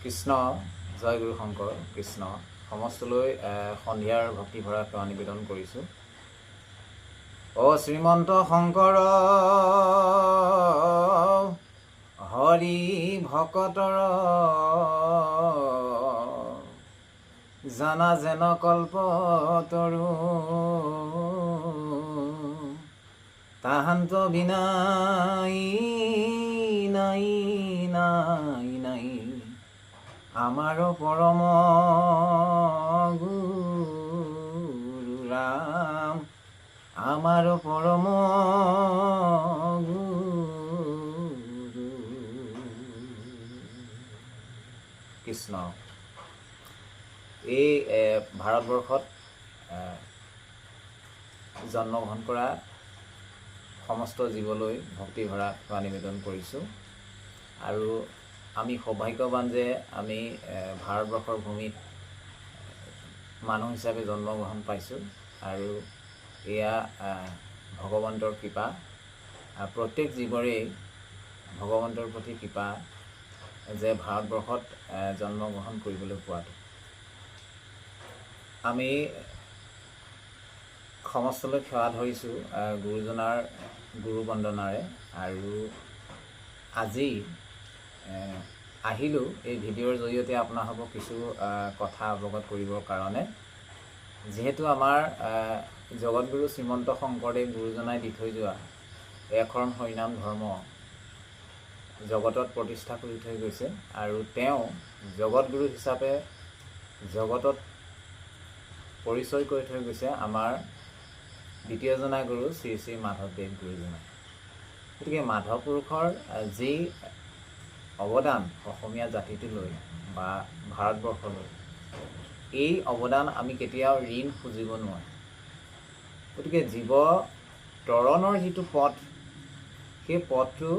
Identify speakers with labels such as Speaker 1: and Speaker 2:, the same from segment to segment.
Speaker 1: কৃষ্ণ জয় গুৰু শংকৰ কৃষ্ণ সমস্তলৈ সন্ধিয়াৰ ভক্তি ভৰা সেৱা নিবেদন কৰিছোঁ। শ্ৰীমন্ত শংকৰ হৰি ভকতৰ জানা যেন কল্পতৰু তাহান্ত বিনাই নাই নাই নাই আমাৰ পৰম গুৰু ৰাম আমাৰ পৰম গুৰু কৃষ্ণ। এই ভাৰতবৰ্ষত জন্মগ্ৰহণ কৰা সমস্ত জীৱলৈ ভক্তি ভৰা সেৱা নিবেদন কৰিছোঁ। আৰু আমি সৌভাগ্যৱান যে আমি ভাৰতবৰ্ষৰ ভূমিত মানুহ হিচাপে জন্মগ্ৰহণ পাইছোঁ। আৰু এয়া ভগৱন্তৰ কৃপা। প্ৰত্যেক জীৱৰেই ভগৱন্তৰ প্ৰতি কৃপা যে ভাৰতবৰ্ষত জন্মগ্ৰহণ কৰিবলৈ পোৱাটো। আমি সমস্তলৈ সেৱা ধৰিছোঁ গুৰুজনাৰ গুৰু বন্দনাৰে। আৰু আজি আহিলোঁ এই ভিডিঅ'ৰ জৰিয়তে আপোনালোকক কিছু কথা অৱগত কৰিবৰ কাৰণে। যিহেতু আমাৰ জগতগুৰু শ্ৰীমন্ত শংকৰদেৱ গুৰুজনাই দি থৈ যোৱা একশৰণ হৰিনাম ধৰ্ম জগতত প্ৰতিষ্ঠা কৰি থৈ গৈছে। আৰু তেওঁ জগতগুৰু হিচাপে জগতত পৰিচয় কৰি থৈ গৈছে আমাৰ দ্বিতীয়জনা গুৰু শ্ৰী শ্ৰী মাধৱদেৱ গুৰুজনাই। গতিকে মাধৱ পুৰুষৰ যি অৱদান অসমীয়া জাতিটোলৈ বা ভাৰতবৰ্ষলৈ, এই অৱদান আমি কেতিয়াও ঋণ খুজিব নোৱাৰোঁ। গতিকে জীৱ তৰণৰ যিটো পথ, সেই পথটো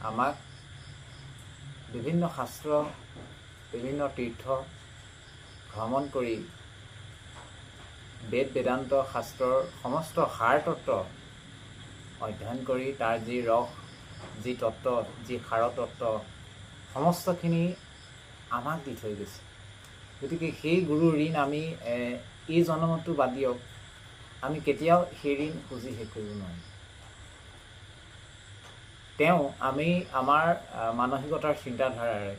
Speaker 1: আমাক বিভিন্ন শাস্ত্ৰ, বিভিন্ন তীৰ্থ ভ্ৰমণ কৰি বেদ বেদান্ত শাস্ত্ৰৰ সমস্ত সাৰ তত্ত্ব অধ্যয়ন কৰি তাৰ যি ৰস, যি তত্ত্ব, যি সাৰ তত্ত্ব সমস্তখিনি আমাক দি থৈ গৈছে। গতিকে সেই গুৰুৰ ঋণ আমি এই জন্মতো বাদ দিয়ক, আমি কেতিয়াও সেই ঋণ খুজি শেষ কৰিব নোৱাৰিম। তেওঁ আমি আমাৰ মানসিকতাৰ চিন্তাধাৰাৰে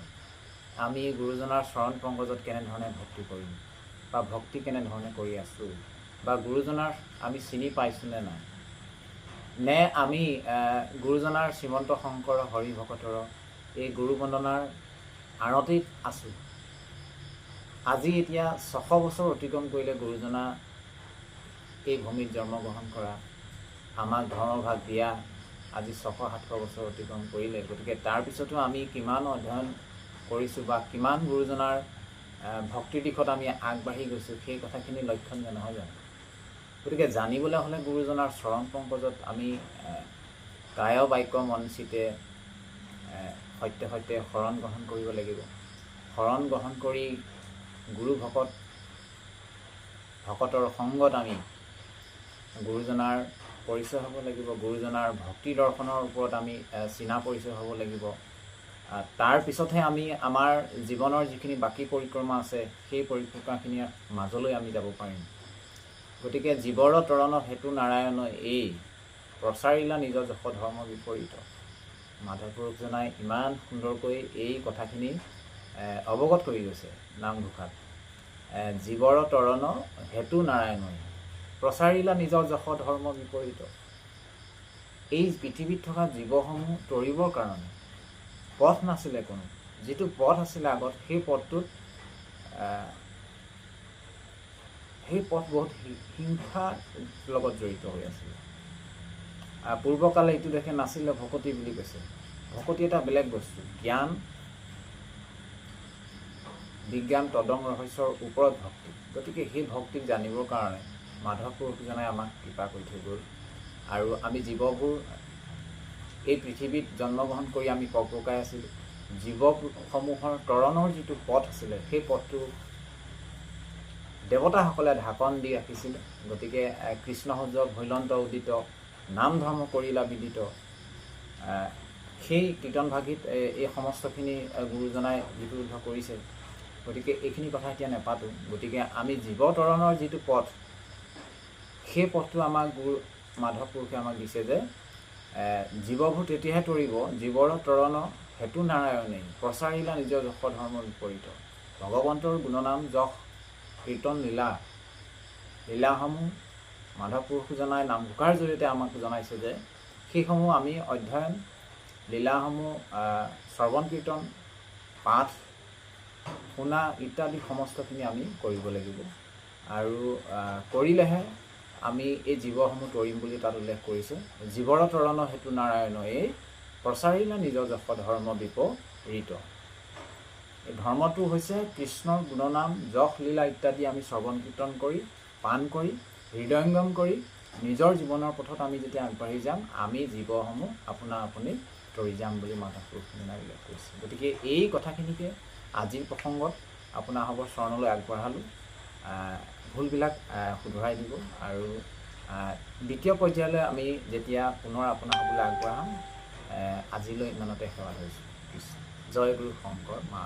Speaker 1: আমি গুৰুজনাৰ চৰণ পংকজত কেনেধৰণে ভক্তি কৰিম বা ভক্তি কেনেধৰণে কৰি আছোঁ, বা গুৰুজনাৰ আমি চিনি পাইছোঁনে নাই, নে আমি গুৰুজনাৰ শ্ৰীমন্ত শংকৰ হৰি ভকতৰ এই গুৰু বন্দনাৰ আঁৰতেই আছোঁ। আজি এতিয়া 600 বছৰ অতিক্ৰম কৰিলে গুৰুজনা এই ভূমিত জন্মগ্ৰহণ কৰা, আমাক ধৰ্মভাগ দিয়া আজি 600-700 বছৰ অতিক্ৰম কৰিলে। গতিকে তাৰপিছতো আমি কিমান অধ্যয়ন কৰিছোঁ বা কিমান গুৰুজনাৰ ভক্তিৰ দিশত আমি আগবাঢ়ি গৈছোঁ, সেই কথাখিনি লক্ষণীয় নহয় জানো? গতিকে জানিবলৈ হ'লে গুৰুজনাৰ চৰণ পংকজত আমি কায় বাক্য মনচিতে সত্য সত্যে শৰণ গ্ৰহণ কৰিব লাগিব। শৰণ গ্ৰহণ কৰি গুৰু ভকতৰ সংগত আমি গুৰুজনাৰ পৰিচয় হ'ব লাগিব। গুৰুজনাৰ ভক্তি দৰ্শনৰ ওপৰত আমি চিনা পৰিচয় হ'ব লাগিব। তাৰ পিছতহে আমি আমাৰ জীৱনৰ যিখিনি বাকী পৰিক্ৰমা আছে, সেই পৰিক্ৰমাখিনিৰ মাজলৈ আমি যাব পাৰিম। গতিকে জীৱৰ তৰণ হেতু নাৰায়ণ এই প্ৰচাৰিলা নিজ যশ ধৰ্ম বিপৰীত। মাধৱ পুৰুষজনাই ইমান সুন্দৰকৈ এই কথাখিনি অৱগত কৰি গৈছে নামঘোষাত। জীৱৰ তৰণ হেতু নাৰায়ণ প্ৰচাৰিলা নিজ যশ ধৰ্ম বিপৰীত। এই পৃথিৱীত থকা জীৱসমূহ তৰিবৰ কাৰণে পথ নাছিলে কোনো। যিটো পথ আছিলে আগত, সেই পথটোত বহুত হিংসাৰ লগত জড়িত হৈ আছিলে। পূৰ্বকালে এইটো দেখে নাছিলে ভকতি বুলি কৈছে। ভকতি এটা বেলেগ বস্তু, জ্ঞান বিজ্ঞান তদং ৰহস্যৰ ওপৰত ভক্তি। গতিকে সেই ভক্তিক জানিবৰ কাৰণে মাধৱ পুৰুষজনাই আমাক কৃপা কৰি থৈ গ'ল। আৰু আমি জীৱবোৰ এই পৃথিৱীত জন্মগ্ৰহণ কৰি আমি পকপকাই আছিলোঁ। জীৱসমূহৰ তৰণৰ যিটো পথ আছিলে, সেই পথটো দেৱতাসকলে ঢাকন দি ৰাখিছিলে। গতিকে কৃষ্ণ সূৰ্য ভৈলন্ত উদিত, নাম ধৰ্ম কৰিলা বিদিত, সেই কীৰ্তনভাগীত এই সমস্তখিনি গুৰুজনাই লিপিবদ্ধ কৰিছে। গতিকে এইখিনি কথা এতিয়া নেপাতোঁ। গতিকে আমি জীৱ তৰণৰ যিটো পথ, সেই পথটো আমাক গুৰু মাধৱ পুৰুষে আমাক দিছে যে জীৱবোৰ তেতিয়াহে তৰিব জীৱৰ তৰণ হেতু নাৰায়ণেই প্ৰচাৰিলা নিজ যশ ধৰ্ম বিপৰীত। ভগৱন্তৰ গুণনাম যশ কীৰ্তন লীলাসমূহ মাধৱ পুৰুষজনাই নামঘোষাৰ জৰিয়তে আমাক জনাইছে যে সেইসমূহ আমি অধ্যয়ন, লীলাসমূহ শ্ৰৱণ কীৰ্তন, পাঠ, শুনা ইত্যাদি সমস্তখিনি আমি কৰিব লাগিব। আৰু কৰিলেহে আমি এই জীৱসমূহ তৰিম বুলি তাত উল্লেখ কৰিছে। জীৱৰ তৰণ হেতু নাৰায়ণ এই প্ৰচাৰিলা নিজ যশ ধৰ্ম বিপৰীত। এই ধৰ্মটো হৈছে কৃষ্ণৰ গুণনাম, যশ, লীলা ইত্যাদি আমি শ্ৰৱণ কীৰ্তন কৰি, পাণ কৰি, হৃদয়ংগম কৰি নিজৰ জীৱনৰ পথত আমি যেতিয়া আগবাঢ়ি যাম, আমি জীৱসমূহ আপোনা আপুনি তৰি যাম বুলি মাধৱ পুৰুষজনাই উল্লেখ কৰিছে। গতিকে এই কথাখিনিকে আজিৰ প্ৰসংগত আপোনাসৱৰ চৰণলৈ আগবঢ়ালোঁ। ভুলবিলাক শুধৰাই দিব। আৰু দ্বিতীয় পৰ্যায়লৈ আমি যেতিয়া পুনৰ আপোনাসৱলৈ আগবঢ়াম, আজিলৈ ইমানতে সেৱা ধৰিছোঁ। জয় গুৰু শংকৰ মা।